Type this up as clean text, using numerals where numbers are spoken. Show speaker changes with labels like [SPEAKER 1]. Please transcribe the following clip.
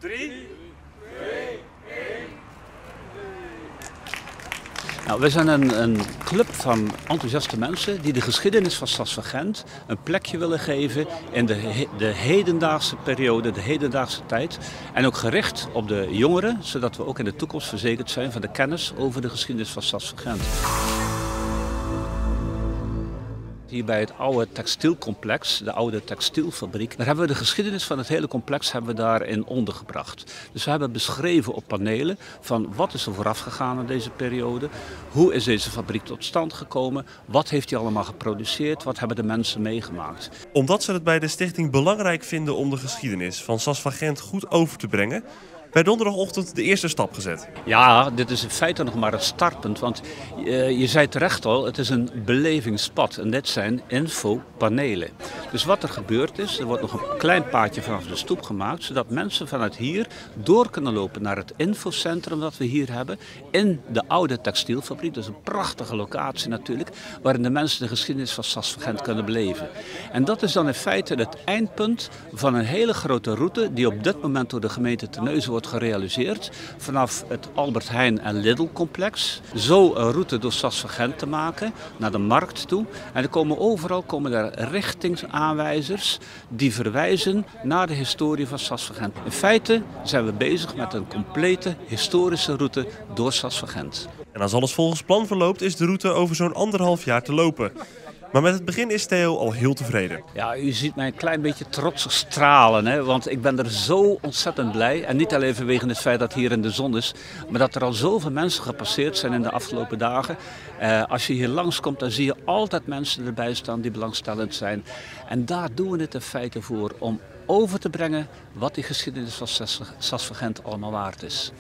[SPEAKER 1] 3, 2, 1.
[SPEAKER 2] Nou, wij zijn een club van enthousiaste mensen die de geschiedenis van Stads van Gent een plekje willen geven in de hedendaagse periode, de hedendaagse tijd. En ook gericht op de jongeren, zodat we ook in de toekomst verzekerd zijn van de kennis over de geschiedenis van Stads van Gent. Hier bij het oude textielcomplex, de oude textielfabriek, daar hebben we de geschiedenis van het hele complex daarin ondergebracht. Dus we hebben beschreven op panelen van wat is er vooraf gegaan in deze periode, hoe is deze fabriek tot stand gekomen, wat heeft hij allemaal geproduceerd, wat hebben de mensen meegemaakt.
[SPEAKER 3] Omdat ze het bij de stichting belangrijk vinden om de geschiedenis van Stads van Gent goed over te brengen, bij donderdagochtend de eerste stap gezet.
[SPEAKER 2] Ja, dit is in feite nog maar het startpunt, want je zei terecht al, het is een belevingspad en dit zijn infopanelen. Dus wat er gebeurd is, er wordt nog een klein paadje vanaf de stoep gemaakt, zodat mensen vanuit hier door kunnen lopen naar het infocentrum dat we hier hebben, in de oude textielfabriek. Dat is een prachtige locatie natuurlijk, waarin de mensen de geschiedenis van Stads van Gent kunnen beleven. En dat is dan in feite het eindpunt van een hele grote route die op dit moment door de gemeente Terneuzen wordt gerealiseerd vanaf het Albert Heijn en Lidl complex. Zo een route door Stads van Gent te maken naar de markt toe. En overal komen er richtingsaanwijzers die verwijzen naar de historie van Stads van Gent. In feite zijn we bezig met een complete historische route door Stads van Gent.
[SPEAKER 3] En als alles volgens plan verloopt is de route over zo'n 1,5 jaar te lopen. Maar met het begin is Theo al heel tevreden.
[SPEAKER 2] Ja, u ziet mij een klein beetje trotsig stralen, hè? Want ik ben er zo ontzettend blij. En niet alleen vanwege het feit dat hier in de zon is, maar dat er al zoveel mensen gepasseerd zijn in de afgelopen dagen. Als je hier langskomt, dan zie je altijd mensen erbij staan die belangstellend zijn. En daar doen we het in feite voor, om over te brengen wat die geschiedenis van Stads van Gent allemaal waard is.